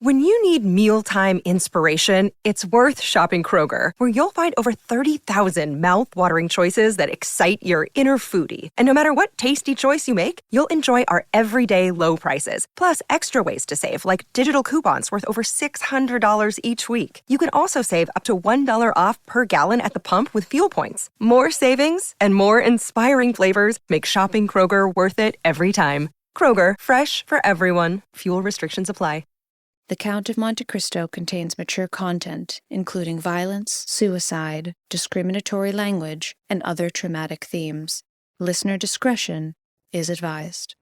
When you need mealtime inspiration, it's worth shopping Kroger, where you'll find over 30,000 mouth-watering choices that excite your inner foodie. And no matter what tasty choice you make, you'll enjoy our everyday low prices, plus extra ways to save, like digital coupons worth over $600 each week. You can also save up to $1 off per gallon at the pump with fuel points. More savings and more inspiring flavors make shopping Kroger worth it every time. Kroger, fresh for everyone. Fuel restrictions apply. The Count of Monte Cristo contains mature content, including violence, suicide, discriminatory language, and other traumatic themes. Listener discretion is advised.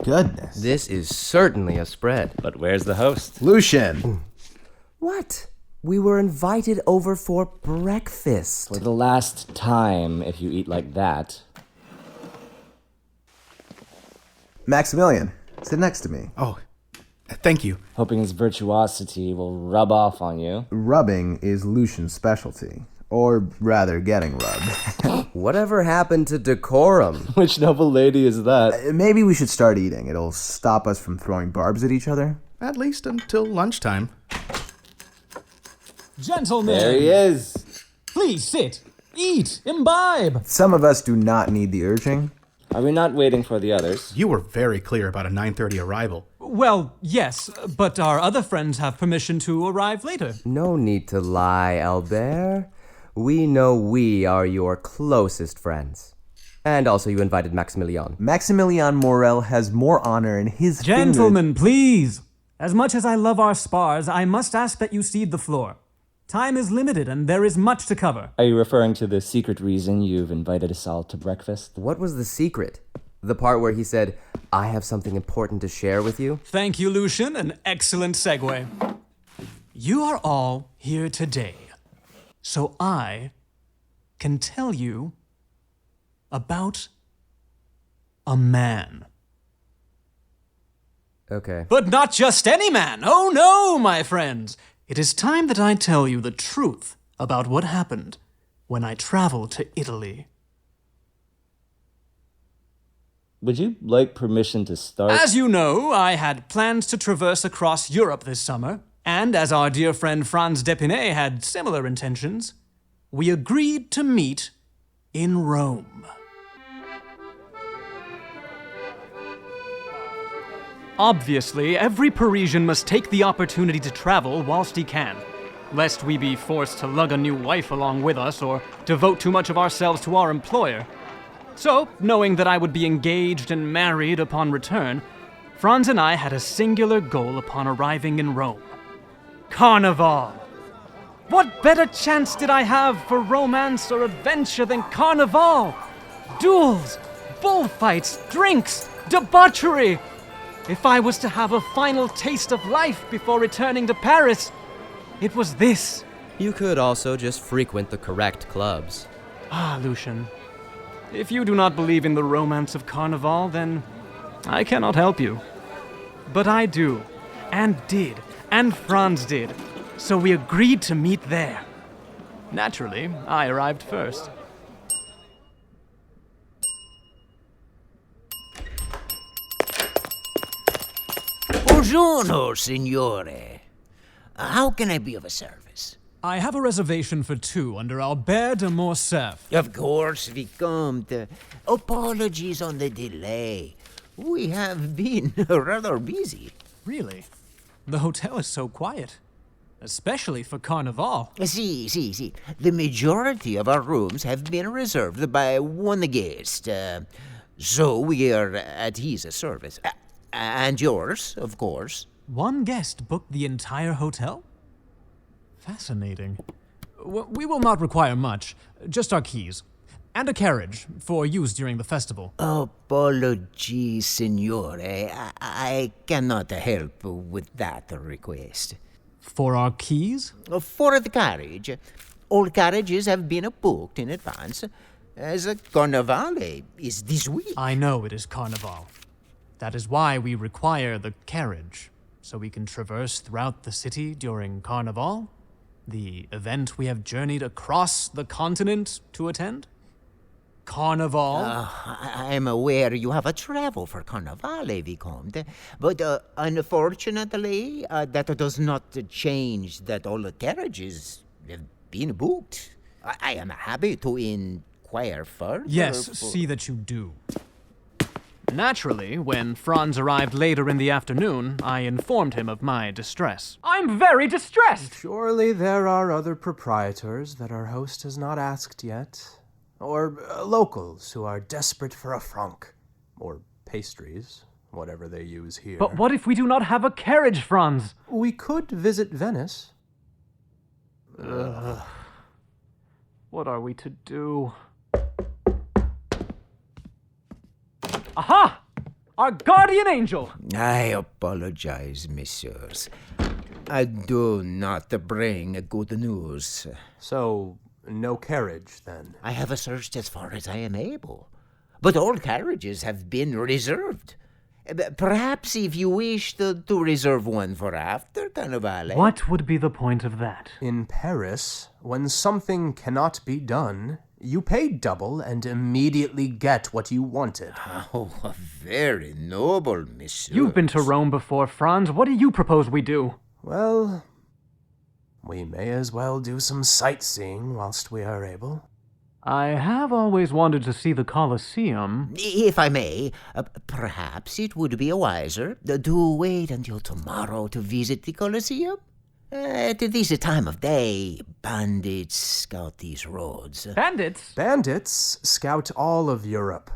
Goodness. This is certainly a spread. But where's the host? Lucian! What? We were invited over for breakfast. For the last time, if you eat like that. Maximilian, sit next to me. Oh, thank you. Hoping his virtuosity will rub off on you. Rubbing is Lucian's specialty. Or rather, getting rubbed. Whatever happened to decorum? Which noble lady is that? Maybe we should start eating. It'll stop us from throwing barbs at each other. At least until lunchtime. Gentlemen! There he is. Please sit, eat, imbibe! Some of us do not need the urging. Are we not waiting for the others? You were very clear about a 9:30 arrival. Well, yes, but our other friends have permission to arrive later. No need to lie, Albert. We know we are your closest friends. And also you invited Maximilian. Maximilian Morel has more honor in his Gentlemen, please! As much as I love our spars, I must ask that you cede the floor. Time is limited and there is much to cover. Are you referring to the secret reason you've invited us all to breakfast? What was the secret? The part where he said, I have something important to share with you? Thank you, Lucian. An excellent segue. You are all here today, so I can tell you about a man. Okay. But not just any man. Oh no, my friends. It is time that I tell you the truth about what happened when I traveled to Italy. Would you like permission to start? As you know, I had plans to traverse across Europe this summer, and as our dear friend Franz d'Epinay had similar intentions, we agreed to meet in Rome. Obviously, every Parisian must take the opportunity to travel whilst he can, lest we be forced to lug a new wife along with us or devote too much of ourselves to our employer. So, knowing that I would be engaged and married upon return, Franz and I had a singular goal upon arriving in Rome. Carnival! What better chance did I have for romance or adventure than Carnival? Duels, bullfights, drinks, debauchery! If I was to have a final taste of life before returning to Paris, it was this. You could also just frequent the correct clubs. Ah, Lucian. If you do not believe in the romance of Carnival, then I cannot help you. But I do, and did, and Franz did, so we agreed to meet there. Naturally, I arrived first. Buongiorno, signore. How can I be of a service? I have a reservation for two under Albert de Morcerf. Of course, Vicomte. Apologies on the delay. We have been rather busy. Really? The hotel is so quiet. Especially for Carnival. See. The majority of our rooms have been reserved by one guest. So we are at his service. And yours, of course. One guest booked the entire hotel? Fascinating. We will not require much, just our keys. And a carriage for use during the festival. Apologies, signore. I cannot help with that request. For our keys? For the carriage. All carriages have been booked in advance, as a Carnivale is this week. I know it is Carnival. That is why we require the carriage, so we can traverse throughout the city during Carnival, the event we have journeyed across the continent to attend. Carnival? I am aware you have a travel for Carnivale, Vicomte, but unfortunately, that does not change that all the carriages have been booked. I am happy to inquire further. Yes, see that you do. Naturally, when Franz arrived later in the afternoon, I informed him of my distress. I'm very distressed! Surely there are other proprietors that our host has not asked yet. Or locals who are desperate for a franc. Or pastries, whatever they use here. But what if we do not have a carriage, Franz? We could visit Venice. What are we to do? Aha! Our guardian angel! I apologize, messieurs. I do not bring good news. So, no carriage, then? I have searched as far as I am able, but all carriages have been reserved. Perhaps if you wish to reserve one for after Carnivale. What would be the point of that? In Paris, when something cannot be done, you pay double and immediately get what you wanted. Oh, very noble, monsieur. You've been to Rome before, Franz. What do you propose we do? Well, we may as well do some sightseeing whilst we are able. I have always wanted to see the Colosseum. If I may, perhaps it would be wiser to wait until tomorrow to visit the Colosseum. At this time of day, bandits scout these roads. Bandits? Bandits scout all of Europe.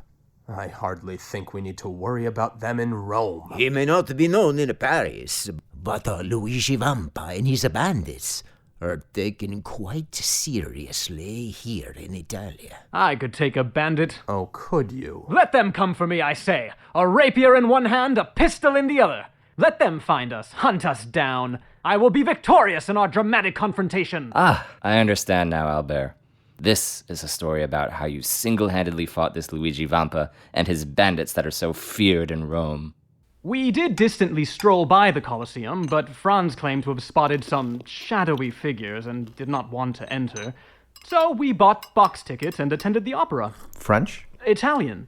I hardly think we need to worry about them in Rome. He may not be known in Paris, but Luigi Vampa and his bandits are taken quite seriously here in Italia. I could take a bandit. Oh, could you? Let them come for me, I say. A rapier in one hand, a pistol in the other. Let them find us, hunt us down. I will be victorious in our dramatic confrontation. Ah, I understand now, Albert. This is a story about how you single-handedly fought this Luigi Vampa and his bandits that are so feared in Rome. We did distantly stroll by the Colosseum, but Franz claimed to have spotted some shadowy figures and did not want to enter. So we bought box tickets and attended the opera. French? Italian.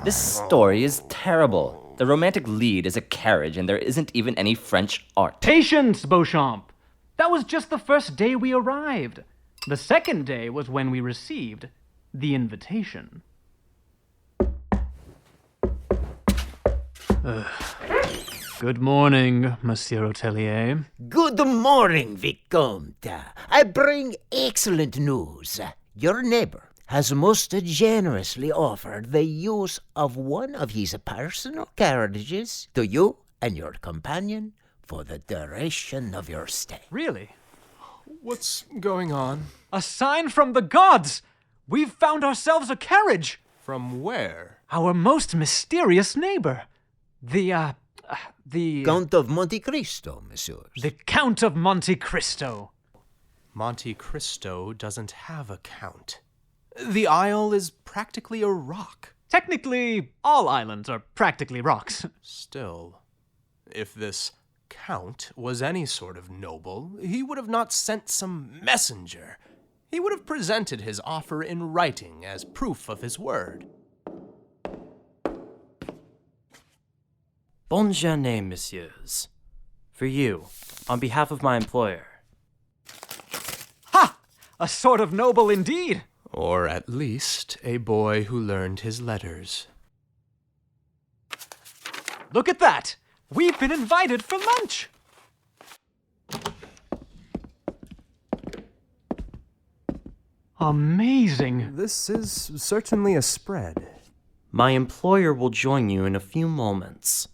This story is terrible. The romantic lead is a carriage and there isn't even any French art. Patience, Beauchamp! That was just the first day we arrived. The second day was when we received the invitation. Good morning, Monsieur Hotelier. Good morning, Vicomte. I bring excellent news. Your neighbor has most generously offered the use of one of his personal carriages to you and your companion for the duration of your stay. Really? What's going on? A sign from the gods! We've found ourselves a carriage! From where? Our most mysterious neighbor. The Count of Monte Cristo, messieurs. The Count of Monte Cristo. Monte Cristo doesn't have a count. The isle is practically a rock. Technically, all islands are practically rocks. Still, if this count was any sort of noble, he would have not sent some messenger. He would have presented his offer in writing as proof of his word. Bonne journée, messieurs. For you, on behalf of my employer. Ha! A sort of noble indeed! Or at least a boy who learned his letters. Look at that! We've been invited for lunch! Amazing! This is certainly a spread. My employer will join you in a few moments.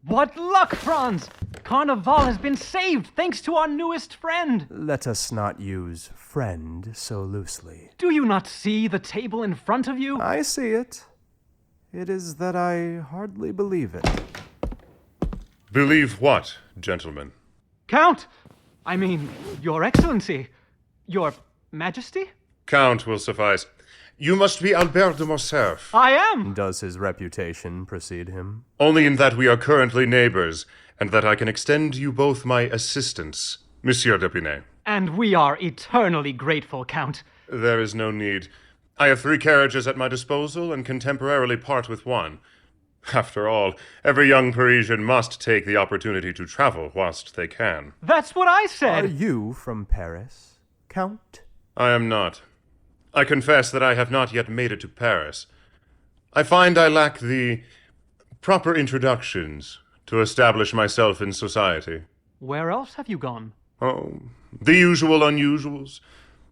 What luck, Franz! Carnival has been saved thanks to our newest friend. Let us not use friend so loosely. Do you not see the table in front of you? I see it. It is that I hardly believe it. Believe what, gentlemen? Count! I mean, Your Excellency. Your Majesty? Count will suffice. You must be Albert de Morcerf. I am! Does his reputation precede him? Only in that we are currently neighbors, and that I can extend you both my assistance, Monsieur d'Épinay. And we are eternally grateful, Count. There is no need. I have 3 carriages at my disposal and can temporarily part with one. After all, every young Parisian must take the opportunity to travel whilst they can. That's what I said! Are you from Paris, Count? I am not. I confess that I have not yet made it to Paris. I find I lack the proper introductions to establish myself in society. Where else have you gone? Oh, the usual unusuals.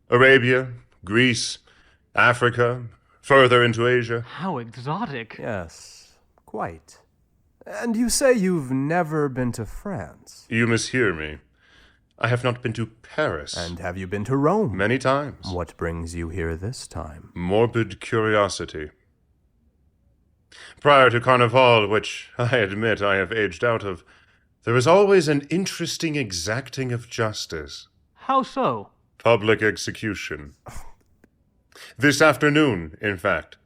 Arabia, Greece, Africa, further into Asia. How exotic. Yes, quite. And you say you've never been to France? You mishear me. I have not been to Paris. And have you been to Rome? Many times. What brings you here this time? Morbid curiosity. Prior to Carnival, which I admit I have aged out of, there is always an interesting exacting of justice. How so? Public execution. This afternoon, in fact.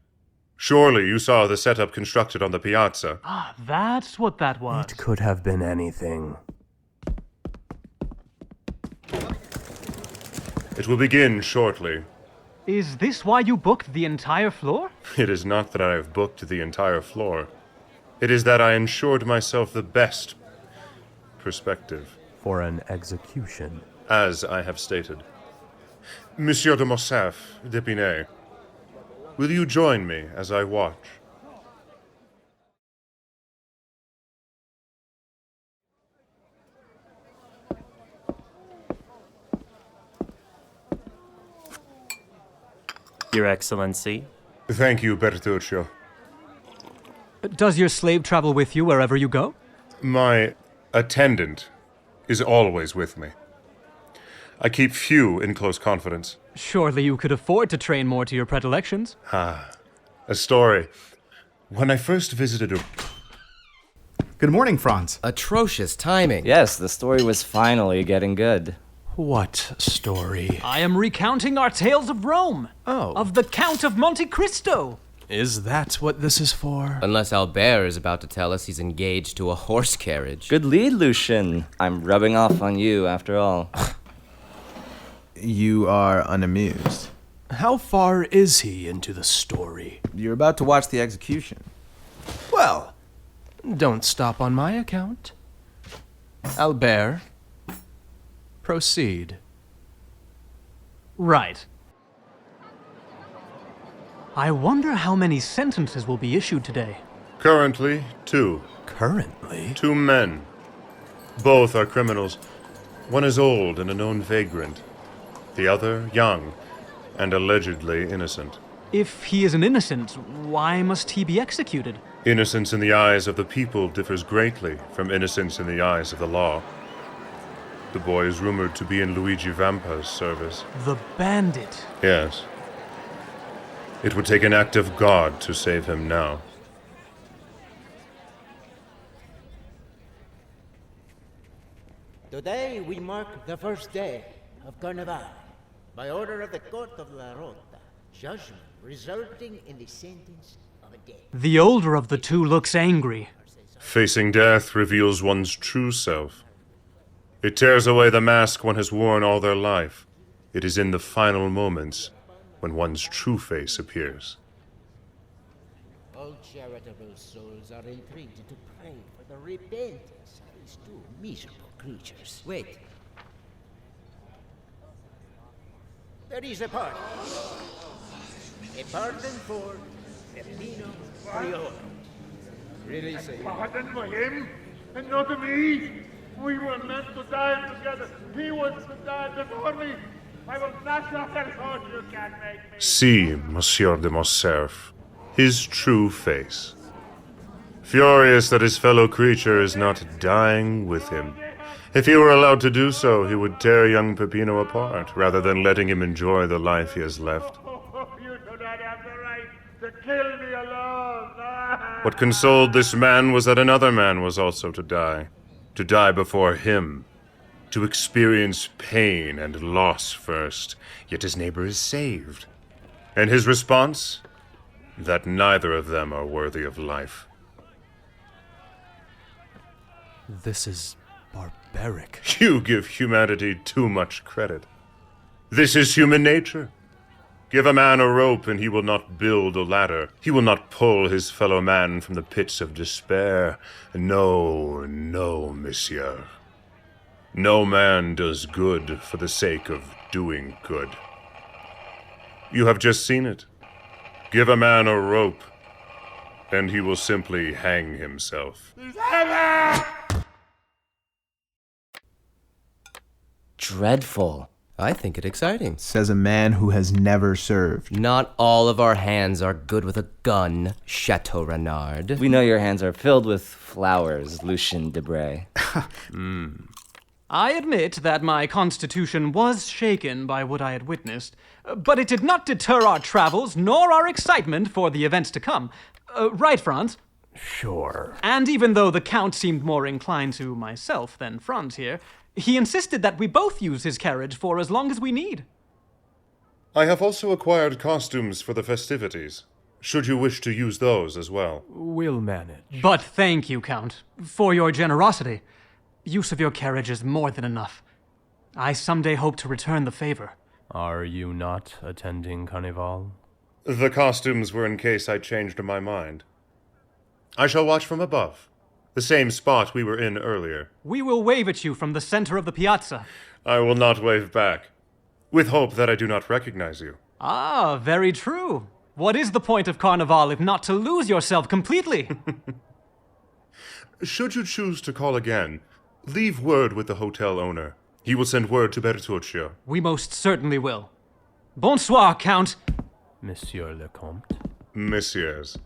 Surely you saw the setup constructed on the piazza. Ah, that's what that was. It could have been anything. It will begin shortly. Is this why you booked the entire floor? It is not that I have booked the entire floor. It is that I ensured myself the best perspective. For an execution. As I have stated. Monsieur de Morcerf, d'Épinay, will you join me as I watch? Your Excellency. Thank you, Bertuccio. Does your slave travel with you wherever you go? My attendant is always with me. I keep few in close confidence. Surely you could afford to train more to your predilections. Ah, a story. When I first visited a... Good morning, Franz. Atrocious timing. Yes, the story was finally getting good. What story? I am recounting our tales of Rome. Oh. Of the Count of Monte Cristo. Is that what this is for? Unless Albert is about to tell us he's engaged to a horse carriage. Good lead, Lucien. I'm rubbing off on you, after all. You are unamused. How far is he into the story? You're about to watch the execution. Well, don't stop on my account. Albert, proceed. Right. I wonder how many sentences will be issued today. Currently, 2. Currently? 2 men. Both are criminals. One is old and a known vagrant. The other, young and allegedly innocent. If he is an innocent, why must he be executed? Innocence in the eyes of the people differs greatly from innocence in the eyes of the law. The boy is rumored to be in Luigi Vampa's service. The bandit. Yes. It would take an act of God to save him now. Today we mark the first day of Carnival. By order of the Court of La Rota, judgment resulting in the sentence of a day. The older of the two looks angry. Facing death reveals one's true self. It tears away the mask one has worn all their life. It is in the final moments when one's true face appears. All charitable souls are entreated to pray for the repentance of these 2 miserable creatures. Wait. There is a pardon. A pardon for Peppino Priolo. Release him. Pardon for him, and not me. We were meant to die together. He was to die before me. I will not off that horse. You can't make me. See, Monsieur de Morcerf, his true face. furious that his fellow creature is not dying with him. If he were allowed to do so, he would tear young Peppino apart, rather than letting him enjoy the life he has left. You do not have the right to kill me alone. What consoled this man was that another man was also to die before him, to experience pain and loss first, yet his neighbor is saved. And his response? That neither of them are worthy of life. This is barbaric. You give humanity too much credit. This is human nature. Give a man a rope and he will not build a ladder. He will not pull his fellow man from the pits of despair. No, no, monsieur. No man does good for the sake of doing good. You have just seen it. Give a man a rope, and he will simply hang himself. Dreadful. I think it exciting. Says a man who has never served. Not all of our hands are good with a gun, Chateau Renard. We know your hands are filled with flowers, Lucien Debray. I admit that my constitution was shaken by what I had witnessed, but it did not deter our travels nor our excitement for the events to come. Right, Franz? Sure. And even though the Count seemed more inclined to myself than Franz here, he insisted that we both use his carriage for as long as we need. I have also acquired costumes for the festivities, should you wish to use those as well. We'll manage. But thank you, Count, for your generosity. Use of your carriage is more than enough. I someday hope to return the favor. Are you not attending Carnival? The costumes were in case I changed my mind. I shall watch from above, the same spot we were in earlier. We will wave at you from the center of the piazza. I will not wave back, with hope that I do not recognize you. Ah, very true. What is the point of Carnival if not to lose yourself completely? Should you choose to call again, leave word with the hotel owner. He will send word to Bertuccio. We most certainly will. Bonsoir, Count. Monsieur le Comte. Messieurs.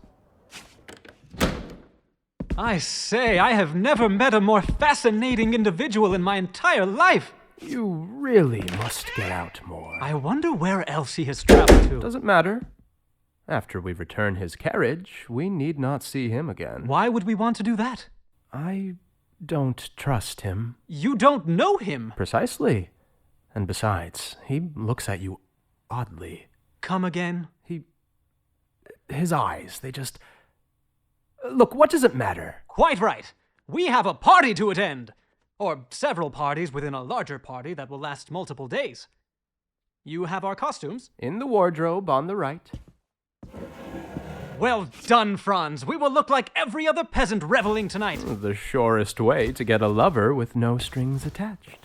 I say, I have never met a more fascinating individual in my entire life. You really must get out more. I wonder where else he has traveled to. Doesn't matter. After we return his carriage, we need not see him again. Why would we want to do that? I don't trust him. You don't know him. Precisely. And besides, he looks at you oddly. Come again? His eyes, they just... Look, what does it matter? Quite right. We have a party to attend. Or several parties within a larger party that will last multiple days. You have our costumes? In the wardrobe on the right. Well done, Franz. We will look like every other peasant reveling tonight. The surest way to get a lover with no strings attached.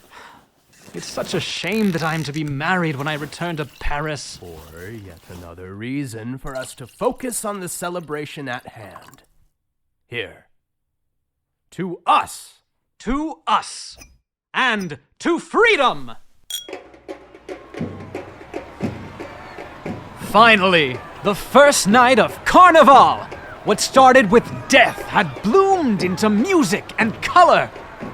It's such a shame that I'm to be married when I return to Paris. Or yet another reason for us to focus on the celebration at hand. Here. To us. To us. And to freedom! Finally, the first night of Carnival! What started with death had bloomed into music and color.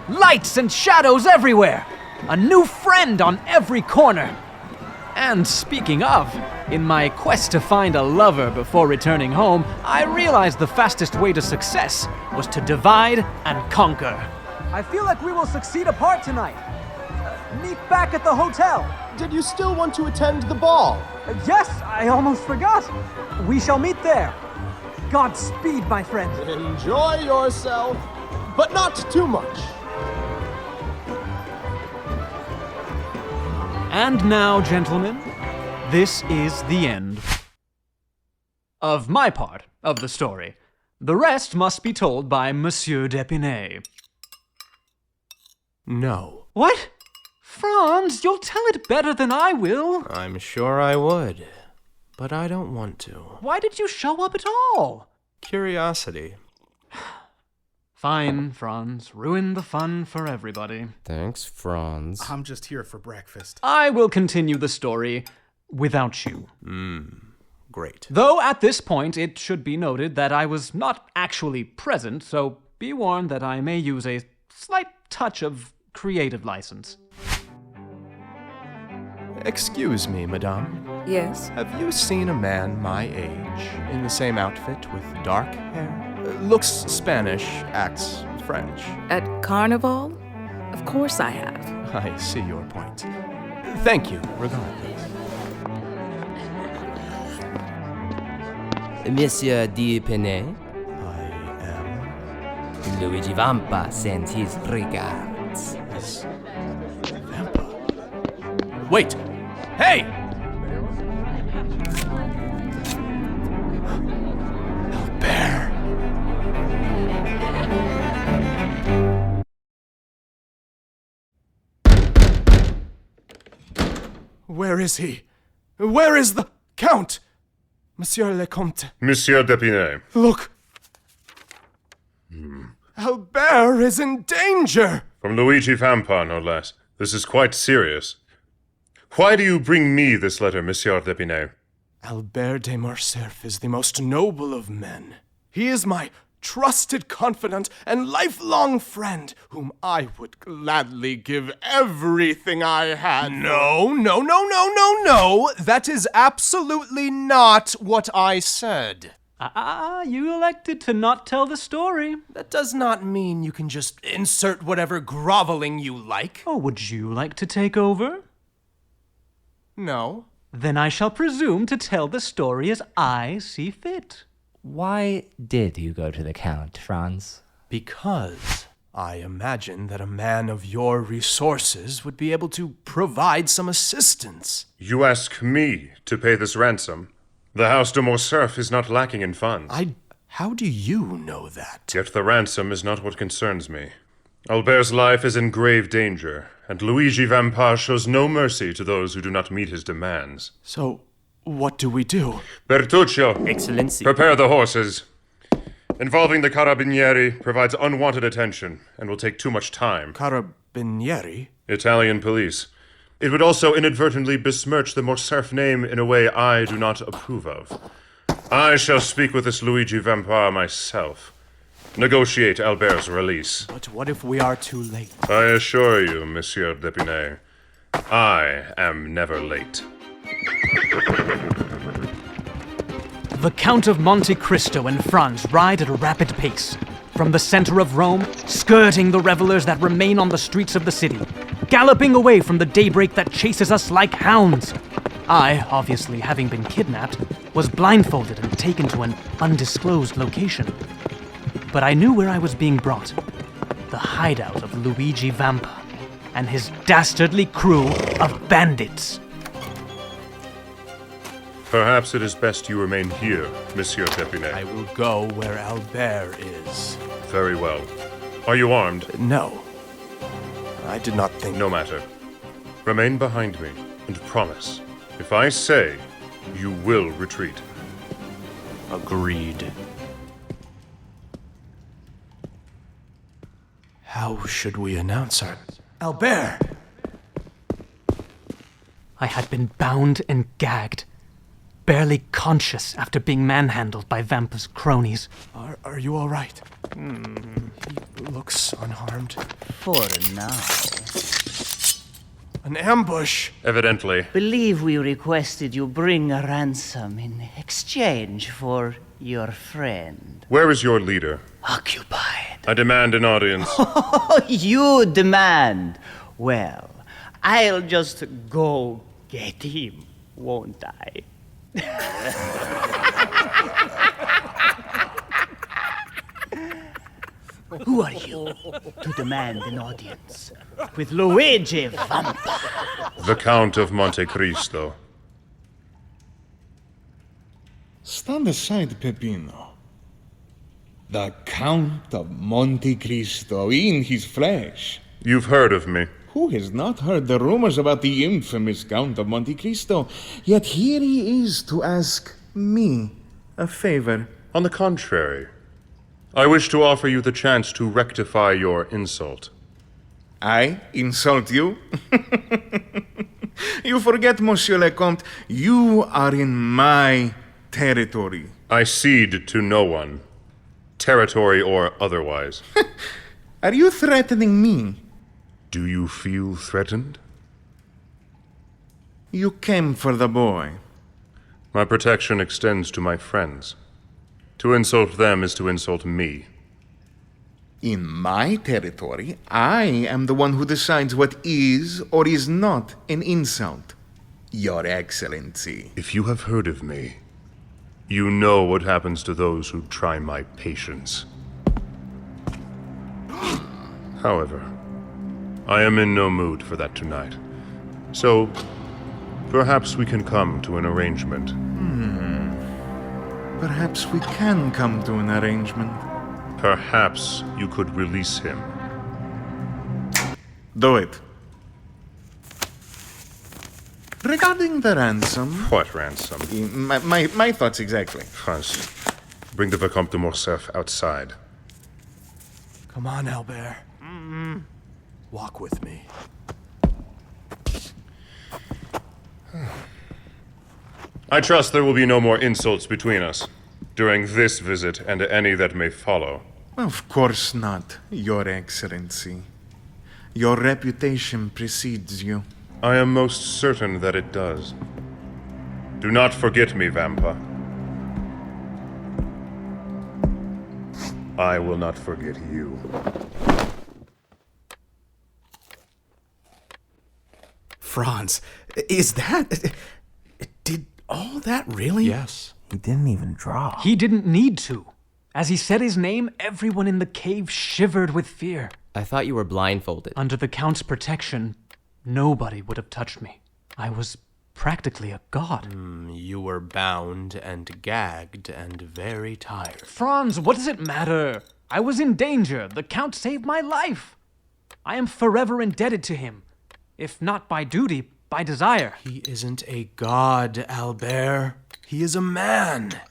Lights and shadows everywhere. A new friend on every corner. And speaking of, in my quest to find a lover before returning home, I realized the fastest way to success was to divide and conquer. I feel like we will succeed apart tonight. Meet back at the hotel. Did you still want to attend the ball? Yes, I almost forgot. We shall meet there. Godspeed, my friend. Enjoy yourself, but not too much. And now, gentlemen, this is the end of my part of the story. The rest must be told by Monsieur d'Épinay. No. What? Franz, you'll tell it better than I will. I'm sure I would, but I don't want to. Why did you show up at all? Curiosity. Fine, Franz. Ruin the fun for everybody. Thanks, Franz. I'm just here for breakfast. I will continue the story without you. great. Though at this point it should be noted that I was not actually present, so be warned that I may use a slight touch of creative license. Excuse me, madame. Yes? Have you seen a man my age in the same outfit with dark hair? Looks Spanish, acts French. At Carnival? Of course I have. I see your point. Thank you, regardless. Monsieur Dupinay? I am. Luigi Vampa sends his regards. Yes. Vampa. Wait! Hey! Albert! Where is he? Where is the Count? Monsieur le Comte. Monsieur d'Épinay. Look! Albert is in danger! From Luigi Vampa, no less. This is quite serious. Why do you bring me this letter, Monsieur d'Épinay? Albert de Morcerf is the most noble of men. He is my trusted confidant and lifelong friend, whom I would gladly give everything I had. No. That is absolutely not what I said. You elected to not tell the story. That does not mean you can just insert whatever groveling you like. Oh, would you like to take over? No. Then I shall presume to tell the story as I see fit. Why did you go to the Count, Franz? Because I imagine that a man of your resources would be able to provide some assistance. You ask me to pay this ransom? The House de Morcerf is not lacking in funds. How do you know that? Yet the ransom is not what concerns me. Albert's life is in grave danger, and Luigi Vampa shows no mercy to those who do not meet his demands. So, what do we do? Bertuccio! Excellency. Prepare the horses. Involving the Carabinieri provides unwanted attention and will take too much time. Carabinieri? Italian police. It would also inadvertently besmirch the Morcerf name in a way I do not approve of. I shall speak with this Luigi Vampa myself. Negotiate Albert's release. But what if we are too late? I assure you, Monsieur d'Épinay, I am never late. The Count of Monte Cristo and Franz ride at a rapid pace. From the center of Rome, skirting the revelers that remain on the streets of the city, galloping away from the daybreak that chases us like hounds. I, obviously having been kidnapped, was blindfolded and taken to an undisclosed location. But I knew where I was being brought. The hideout of Luigi Vampa and his dastardly crew of bandits. Perhaps it is best you remain here, Monsieur d'Épinay. I will go where Albert is. Very well. Are you armed? No. I did not think... No matter. Remain behind me, and promise. If I say, you will retreat. Agreed. How should we announce our... Albert! I had been bound and gagged, barely conscious after being manhandled by Vampa's cronies. Are you all right? He looks unharmed. For now. An ambush! Evidently. Believe we requested you bring a ransom in exchange for your friend. Where is your leader? Occupied. I demand an audience. Oh, you demand? Well, I'll just go get him, won't I? Who are you to demand an audience with Luigi Vampa? The Count of Monte Cristo. Stand aside, Peppino. The Count of Monte Cristo in his flesh. You've heard of me. Who has not heard the rumors about the infamous Count of Monte Cristo? Yet here he is to ask me a favor. On the contrary, I wish to offer you the chance to rectify your insult. I insult you? You forget, Monsieur le Comte, you are in my territory. I cede to no one, territory or otherwise. Are you threatening me? Do you feel threatened? You came for the boy. My protection extends to my friends. To insult them is to insult me. In my territory, I am the one who decides what is or is not an insult. Your Excellency. If you have heard of me, you know what happens to those who try my patience. However, I am in no mood for that tonight. So, perhaps we can come to an arrangement. Perhaps we can come to an arrangement. Perhaps you could release him. Do it. Regarding the ransom... What ransom? My thoughts exactly. Franz, bring the Vicomte de Morcerf outside. Come on, Albert. Walk with me. I trust there will be no more insults between us during this visit and any that may follow. Of course not, Your Excellency. Your reputation precedes you. I am most certain that it does. Do not forget me, Vampa. I will not forget you. Franz, is that... Did all that really? Yes. He didn't even draw. He didn't need to. As he said his name, everyone in the cave shivered with fear. I thought you were blindfolded. Under the Count's protection, nobody would have touched me. I was practically a god. You were bound and gagged and very tired. Franz, what does it matter? I was in danger. The Count saved my life. I am forever indebted to him. If not by duty, by desire. He isn't a god, Albert. He is a man.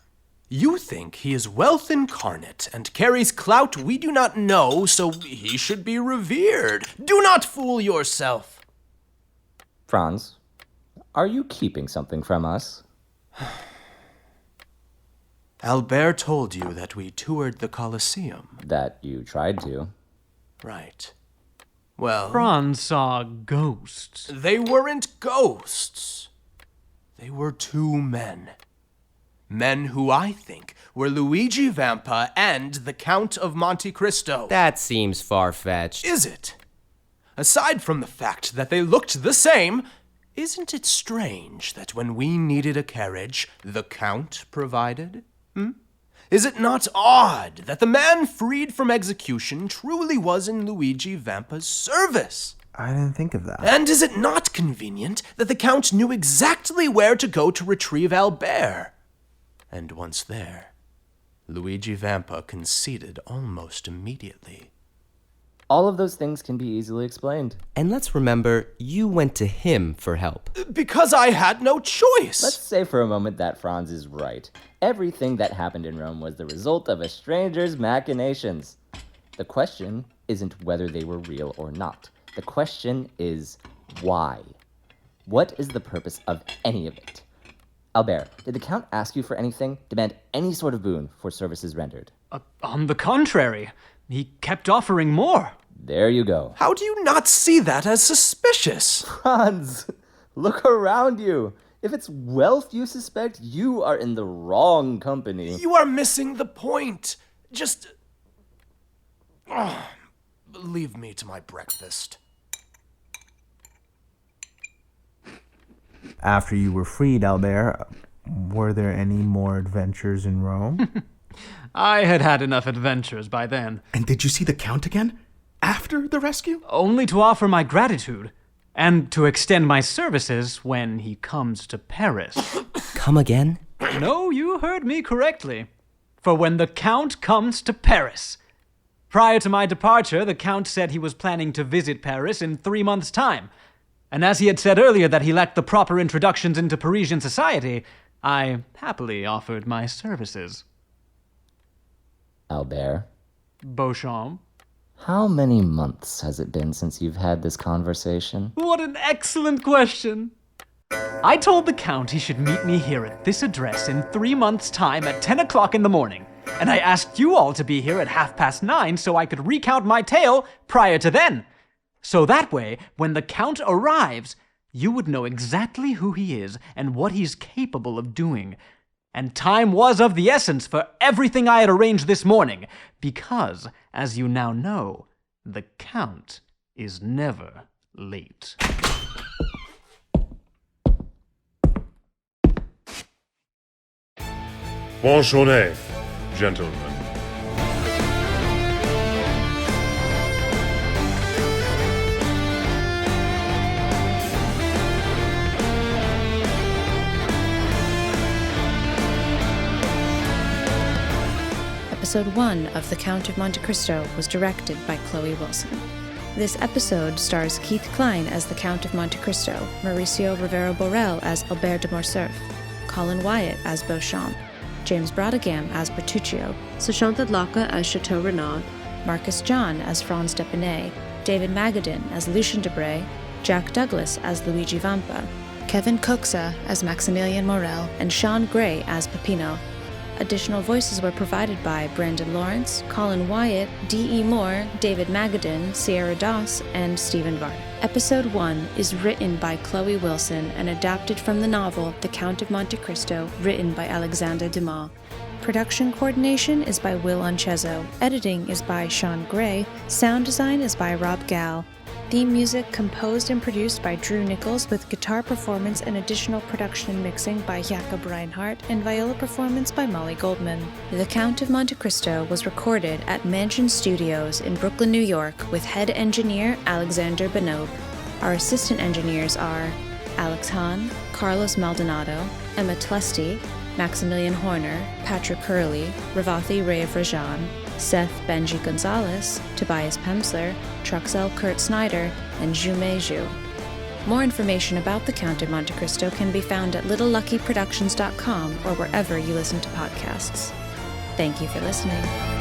You think he is wealth incarnate and carries clout we do not know, so he should be revered. Do not fool yourself. Franz, are you keeping something from us? Albert told you that we toured the Colosseum. That you tried to. Right. Well... Franz saw ghosts. They weren't ghosts. They were two men. Men who I think were Luigi Vampa and the Count of Monte Cristo. That seems far-fetched. Is it? Aside from the fact that they looked the same, isn't it strange that when we needed a carriage, the Count provided? Is it not odd that the man freed from execution truly was in Luigi Vampa's service? I didn't think of that. And is it not convenient that the Count knew exactly where to go to retrieve Albert? And once there, Luigi Vampa conceded almost immediately. All of those things can be easily explained. And let's remember, you went to him for help. Because I had no choice. Let's say for a moment that Franz is right. Everything that happened in Rome was the result of a stranger's machinations. The question isn't whether they were real or not. The question is why. What is the purpose of any of it? Albert, did the Count ask you for anything, demand any sort of boon for services rendered? On the contrary, he kept offering more. There you go. How do you not see that as suspicious? Franz, look around you. If it's wealth you suspect, you are in the wrong company. You are missing the point. Just... leave me to my breakfast. After you were freed, Albert, were there any more adventures in Rome? I had had enough adventures by then. And did you see the Count again? After the rescue? Only to offer my gratitude, and to extend my services when he comes to Paris. Come again? No, you heard me correctly. For when the Count comes to Paris. Prior to my departure, the Count said he was planning to visit Paris in 3 months' time. And as he had said earlier that he lacked the proper introductions into Parisian society, I happily offered my services. Albert? Beauchamp? How many months has it been since you've had this conversation? What an excellent question! I told the Count he should meet me here at this address in 3 months' time at 10 o'clock in the morning. And I asked you all to be here at 9:30 so I could recount my tale prior to then. So that way, when the Count arrives, you would know exactly who he is and what he's capable of doing. And time was of the essence for everything I had arranged this morning, because, as you now know, the Count is never late. Bonne journée, gentlemen. Episode 1 of The Count of Monte Cristo was directed by Chloe Wilson. This episode stars Keith Klein as the Count of Monte Cristo, Mauricio Rivera-Borrell as Albert de Morcerf, Colin Wyatt as Beauchamp, James Brodegam as Bertuccio, Sushanta Dlaka as Chateau Renaud, Marcus John as Franz Depinay, David Magadan as Lucien Debray, Jack Douglas as Luigi Vampa, Kevin Coxa as Maximilian Morel, and Sean Gray as Peppino. Additional voices were provided by Brandon Lawrence, Colin Wyatt, D.E. Moore, David Magadan, Sierra Doss, and Stephen Varda. Episode 1 is written by Chloe Wilson and adapted from the novel The Count of Monte Cristo, written by Alexander Dumas. Production coordination is by Will Onchezo. Editing is by Sean Gray. Sound design is by Rob Gall. Theme music composed and produced by Drew Nichols, with guitar performance and additional production and mixing by Jakob Reinhardt, and viola performance by Molly Goldman. The Count of Monte Cristo was recorded at Mansion Studios in Brooklyn, New York, with head engineer Alexander Benob. Our assistant engineers are Alex Hahn, Carlos Maldonado, Emma Tlesti, Maximilian Horner, Patrick Hurley, Ravathi Rayav-Rajan, Seth Benji Gonzalez, Tobias Pemsler, Truxell Kurt Snyder, and Jume Zhu. More information about The Count of Monte Cristo can be found at littleluckyproductions.com or wherever you listen to podcasts. Thank you for listening.